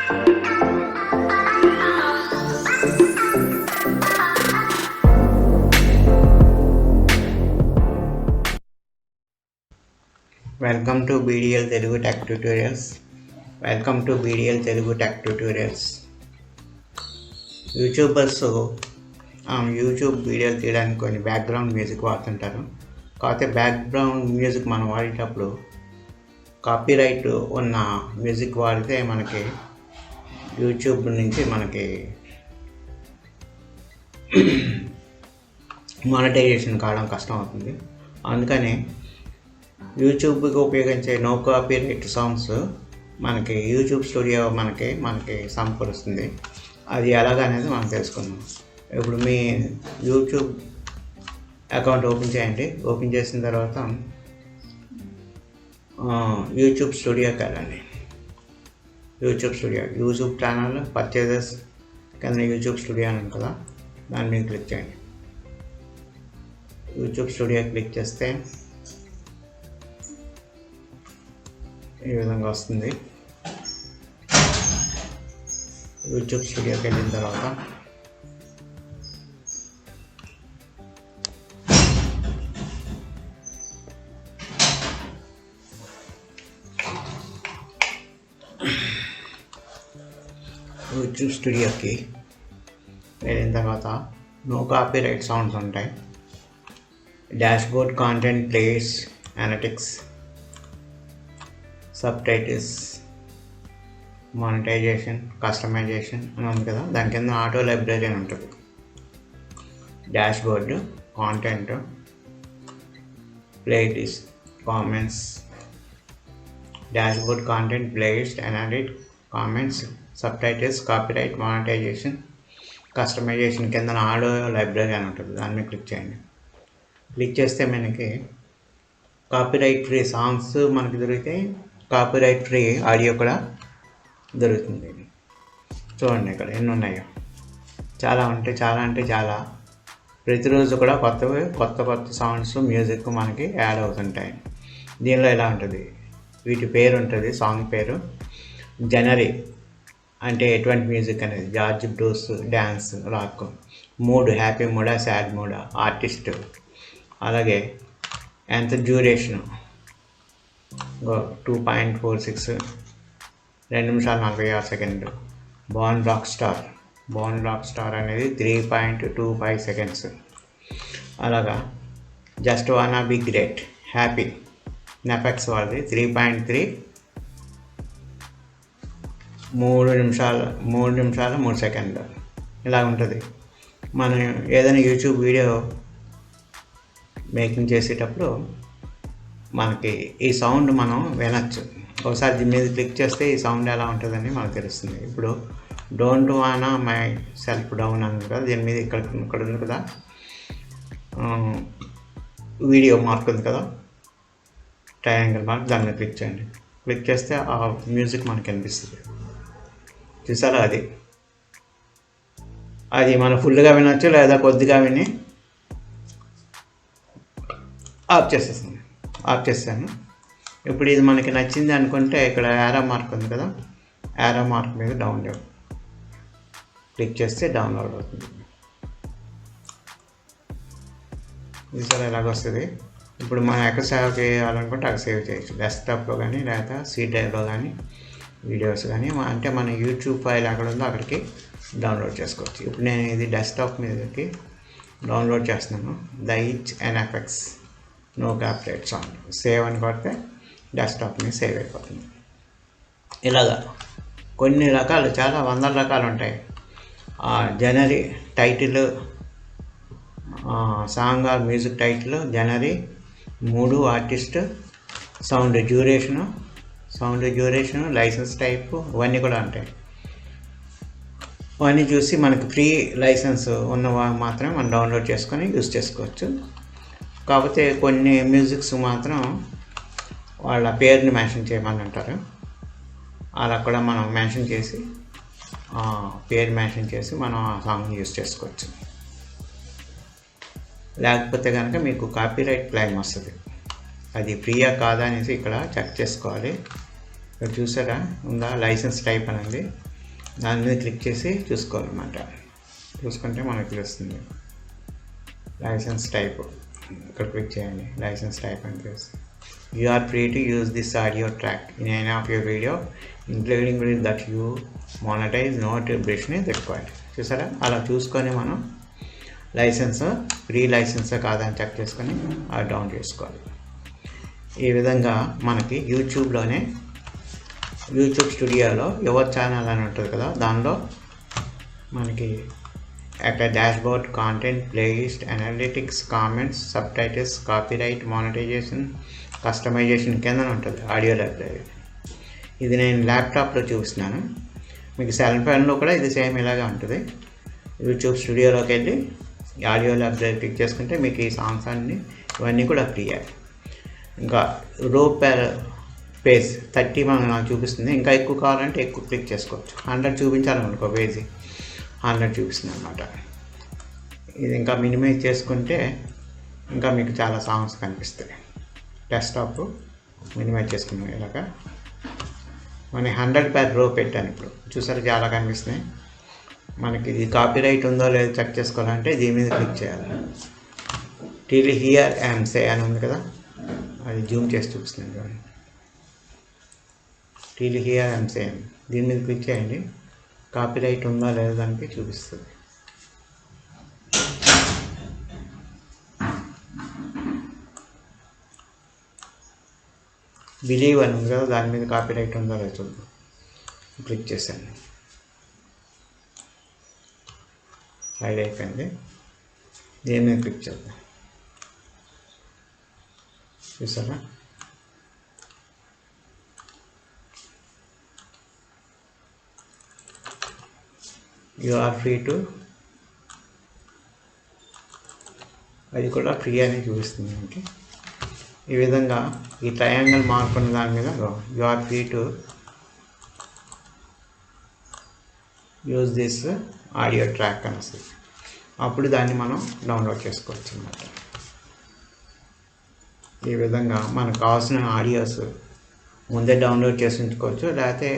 Welcome to BDL Telugu tech tutorials. YouTubers YouTube వీడియోలు తీయడానికి కొన్ని బ్యాక్గ్రౌండ్ మ్యూజిక్ వాడుతుంటారు. కాకపోతే బ్యాక్గ్రౌండ్ మ్యూజిక్ మనం వాడేటప్పుడు కాపీరైట్ ఉన్న మ్యూజిక్ వాడితే మనకి యూట్యూబ్ నుంచి మనకి మానిటైజేషన్ కావడం కష్టం అవుతుంది. అందుకని యూట్యూబ్కి ఉపయోగించే నో కాపీరైట్ సాంగ్స్ మనకి యూట్యూబ్ స్టూడియో మనకి సమకూరుస్తుంది. అది ఎలాగనేది మనం తెలుసుకుందాం. ఇప్పుడు మీ యూట్యూబ్ అకౌంట్ ఓపెన్ చేయండి. ఓపెన్ చేసిన తర్వాత యూట్యూబ్ స్టూడియోకి వెళ్ళండి. యూట్యూబ్ ఛానల్ పర్చేజెస్ కింద యూట్యూబ్ స్టూడియో అని కదా, దాని మీద క్లిక్ చేయండి. యూట్యూబ్ స్టూడియో క్లిక్ చేస్తే ఈ విధంగా వస్తుంది. యూట్యూబ్ స్టూడియోకి వెళ్ళిన తర్వాత నో కాపీరైట్ సౌండ్స్ ఉంటాయి. Dashboard, content, place, analytics, subtitles, monetisation, customisation అని ఉంది కదా, దాని కింద ఆటో లైబ్రరీ అని ఉంటుంది. Dashboard, content, playlist, comments, dashboard, content, playlist, analytics, comments, subtitles, copyright, monetisation, customisation కింద ఆటో లైబ్రరీ అని ఉంటుంది. దాని మీద క్లిక్ చేయండి. క్లిక్ చేస్తే మనకి కాపీరైట్ ఫ్రీ సాంగ్స్ మనకి దొరుకుతాయి. కాపీరైట్ ఫ్రీ ఆడియో కూడా దొరుకుతుంది. చూడండి ఇక్కడ ఎన్ని ఉన్నాయో, చాలా చాలా. ప్రతిరోజు కూడా కొత్త సౌండ్స్, మ్యూజిక్ మనకి యాడ్ అవుతుంటాయి. దీనిలో ఎలా ఉంటుంది, వీటి పేరు ఉంటుంది. సాంగ్ పేరు జనరీ అంటే ఎటువంటి మ్యూజిక్ అనేది, George, Bruce, dance, rock, mood, happy మూడా, సాడ్ మూడా, ఆర్టిస్ట్, అలాగే ఎంత డ్యూరేషను 2.46 2 నిమిషాలు 46 సెకండ్లు. బార్న్ రాక్ స్టార్ అనేది 3.25 సెకండ్స్. అలాగా జస్ట్ వానా బి గ్రేట్, హ్యాపీ, నెఫెక్స్ వాళ్ళది 3.3 3 నిమిషాలు 3 సెకండ్లు. ఇలా ఉంటుంది. మనం ఏదైనా యూట్యూబ్ వీడియో మేకింగ్ చేసేటప్పుడు మనకి ఈ సౌండ్ మనం వినొచ్చు. ఒకసారి దీని మీద క్లిక్ చేస్తే ఈ సౌండ్ ఎలా ఉంటుందని మనకు తెలుస్తుంది. ఇప్పుడు డోంట్ వానా మై సెల్ఫ్ డౌన్ అని కదా, దీని మీద ఇక్కడ ఉంది కదా, వీడియో మార్క్ ఉంది కదా, ట్రయాంగిల్ మార్క్, దాని మీద క్లిక్ చేయండి. క్లిక్ చేస్తే ఆ మ్యూజిక్ మనకు కనిపిస్తుంది. చూసారా, అది మనం ఫుల్గా వినొచ్చు, లేదా కొద్దిగా విని ఆఫ్ చేస్తాను. ఇప్పుడు ఇది మనకి నచ్చింది అనుకుంటే ఇక్కడ యారో మార్క్ ఉంది కదా, యారో మార్క్ మీద డౌన్లోడ్ క్లిక్ చేస్తే డౌన్లోడ్ అవుతుంది. చూసారా ఎలాగొస్తుంది. ఇప్పుడు మనం ఎక్కడ సేవ్ చేయాలనుకుంటే అక్కడ సేవ్ చేయొచ్చు. డెస్క్టాప్లో కానీ, లేదా C డ్రైవ్లో కానీ, వీడియోస్ కానీ, అంటే మన యూట్యూబ్ ఫైల్ ఎక్కడ ఉందో అక్కడికి డౌన్లోడ్ చేసుకోవచ్చు. ఇప్పుడు నేను ఇది డెస్క్టాప్ మీదకి డౌన్లోడ్ చేస్తున్నాను. దైచ్ ఎన్ఎఫ్ఎక్స్ నో కాపీరైట్ సాంగ్. సేవ్ అని కొడితే డెస్క్టాప్ మీద సేవ్ అయిపోతుంది. ఇలాగా కొన్ని రకాలు, చాలా వందల రకాలు ఉంటాయి. Genre title, song or music title, genre, mood, artist, sound duration, license type, ఇవన్నీ కూడా ఉంటాయి. అవన్నీ చూసి మనకు ఫ్రీ లైసెన్స్ ఉన్న మాత్రమే మనం డౌన్లోడ్ చేసుకొని యూజ్ చేసుకోవచ్చు. కాకపోతే కొన్ని మ్యూజిక్స్ మాత్రం వాళ్ళ పేరుని మెన్షన్ చేయమని అంటారు. అలా కూడా మనం పేరు మెన్షన్ చేసి మనం ఆ సాంగ్ యూజ్ చేసుకోవచ్చు. లేకపోతే కనుక మీకు కాపీరైట్ క్లెయిమ్ వస్తుంది. అది ఫ్రీయా కాదా అనేసి ఇక్కడ చెక్ చేసుకోవాలి. ఇక్కడ చూసారా ఉందా, లైసెన్స్ టైప్ అనేది. దాని మీద క్లిక్ చేసి చూసుకోవాలన్నమాట. చూసుకుంటే మనకు తెలుస్తుంది. లైసెన్స్ టైప్ ఇక్కడ క్లిక్ చేయండి. లైసెన్స్ టైప్ అని తెలుస్తుంది. You are free to use this audio track in any of your video, including with that you monetize, no attribution is required. చూసారా, అలా చూసుకొని మనం లైసెన్స్ ఫ్రీ లైసెన్స్ కాదని చెక్ చేసుకొని అది డౌన్ చేసుకోవాలి. ఈ విధంగా మనకి యూట్యూబ్లోనే యూట్యూబ్ స్టూడియోలో యువర్ ఛానల్ అని ఉంటుంది కదా, దానిలో మనకి అక్కడ dashboard, content, playlist, analytics, comments, subtitles, copyright, monetisation, customisation కింద ఉంటుంది ఆడియో లైబ్రరీ. ఇది నేను ల్యాప్టాప్లో చూపిస్తున్నాను. మీకు సెల్ ఫోన్లో కూడా ఇది సేమ్ ఇలాగే ఉంటుంది. యూట్యూబ్ స్టూడియోలోకి వెళ్ళి ఆడియో లైబ్రరీ క్లిక్ చేసుకుంటే మీకు ఈ సాంగ్స్ అన్నీ ఇవన్నీ కూడా ఫ్రీయే. ఇంకా రో పేజ్ 30 నాకు చూపిస్తుంది. ఇంకా ఎక్కువ కావాలంటే ఎక్కువ క్లిక్ చేసుకోవచ్చు. 100 చూపించాలనుకో పేజీ 100 చూపిస్తుంది అనమాట. ఇది ఇంకా మినిమైజ్ చేసుకుంటే ఇంకా మీకు చాలా సాంగ్స్ కనిపిస్తాయి. డెస్క్టాప్ మినిమైజ్ చేసుకున్నాం. ఇలాగా మన 100 per row పెట్టాను. ఇప్పుడు చూసారు చాలా కనిపిస్తున్నాయి. మనకి ఇది కాపీరైట్ ఉందో లేదో చెక్ చేసుకోవాలంటే దీని మీద క్లిక్ చేయాలి. టిల్ హియర్ ఐఎమ్ సే అని ఉంది కదా, అది జూమ్ చేసి చూపిస్తుంది చూడండి. టిల్ హియర్ ఐఎమ్ సే, దీని మీద క్లిక్ చేయండి. కాపీరైట్ ఉందా లేదా దానికి చూపిస్తుంది. బిలీవ్ అని ఉంది కదా, దాని మీద కాపీరైట్ ఉందా లేదా చూద్దాం. క్లిక్ చేశాను, హైడ్ అయిపోయింది. దీని మీద క్లిక్ చేద్దాం. చూసారా, యు ఆర్ ఫ్రీ టు, అది కూడా ఫ్రీ అని చూపిస్తుంది మనకి. ఈ విధంగా ఈ ట్రయాంగిల్ మార్క్ ఉన్న దాని మీద you are free to use this audio track అని వస్తుంది. అప్పుడు దాన్ని మనం డౌన్లోడ్ చేసుకోవచ్చు అన్నమాట. ఈ విధంగా మనకు కావాల్సిన ఆడియోస్ ముందే డౌన్లోడ్ చేసి ఉంచుకోవచ్చు. లేకపోతే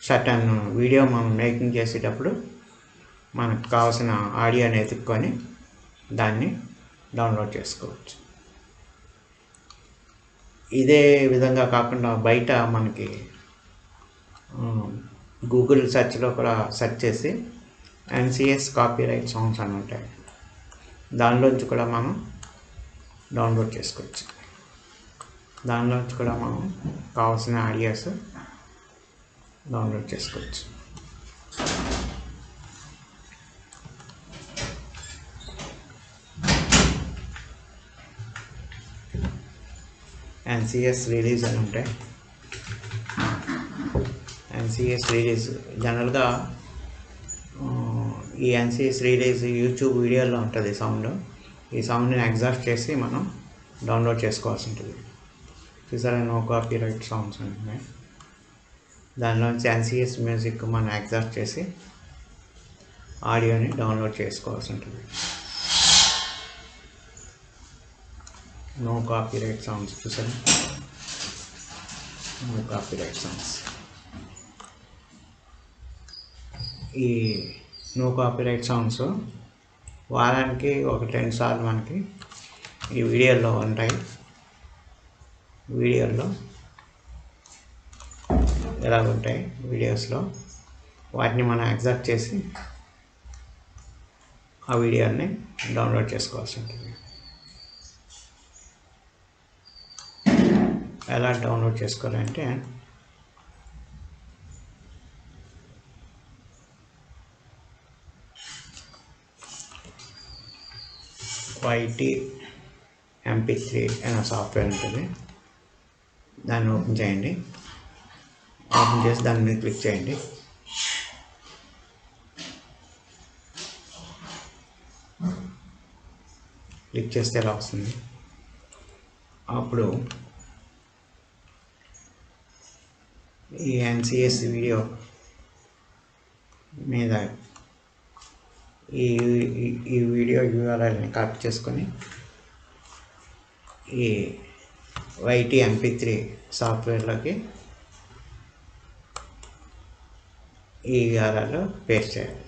సర్టన్ వీడియో మనం మేకింగ్ చేసేటప్పుడు మనకు కావాల్సిన ఆడియోని ఎత్తుక్కొని దాన్ని డౌన్లోడ్ చేసుకోవచ్చు. ఇదే విధంగా కాకుండా బయట మనకి గూగుల్ సెర్చ్లో కూడా సెర్చ్ చేసి NCS కాపీరైట్ సాంగ్స్ అని ఉంటాయి, దానిలోంచి కూడా మనం డౌన్లోడ్ చేసుకోవచ్చు. దానిలోంచి కూడా మనం కావాల్సిన ఆడియోస్ డౌన్లోడ్ చేసుకోవచ్చు. NCS రిలీజ్ అని ఉంటాయి. NCS రిలీజ్ జనరల్గా ఈ NCS రిలీజ్ యూట్యూబ్ వీడియోలో ఉంటుంది సౌండ్. ఈ సౌండ్ని ఎగ్జాస్ట్ చేసి మనం డౌన్లోడ్ చేసుకోవాల్సి ఉంటుంది. చూసారా, నో కాపీరైట్ సాంగ్స్ ఉన్నాయి. దానిలోంచి NCS మ్యూజిక్ మనం ఎగ్జాస్ట్ చేసి ఆడియోని డౌన్లోడ్ చేసుకోవాల్సి ఉంటుంది. నో కాపీరైట్ సాంగ్స్, చూసారా, నో కాపీరైట్ సాంగ్స్. ఈ నో కాపీరైట్ సాంగ్స్ వారానికి 1-2 సార్లు మనకి ఈ వీడియోలో ఉంటాయి. వీడియోలో ఎలా ఉంటాయి వీడియోస్లో, వాటిని మనం ఎగ్జాక్ట్ చేసి ఆ వీడియోని డౌన్లోడ్ చేసుకోవాల్సి ఉంటుంది. ఎలా డౌన్లోడ్ చేసుకోవాలంటే MP3 అనే సాఫ్ట్వేర్ ఉంటుంది. దాన్ని ఓపెన్ చేయండి. ఓపెన్ చేసి దాని మీద క్లిక్ చేయండి. క్లిక్ చేస్తే ఎలా వస్తుంది. అప్పుడు ఈ NCS వీడియో మీద ఈ వీడియో URLని కాపీ చేసుకొని ఈ MP3 సాఫ్ట్వేర్లోకి ఈ యూఆర్ఎల్లో పేస్ట్ చేయాలి.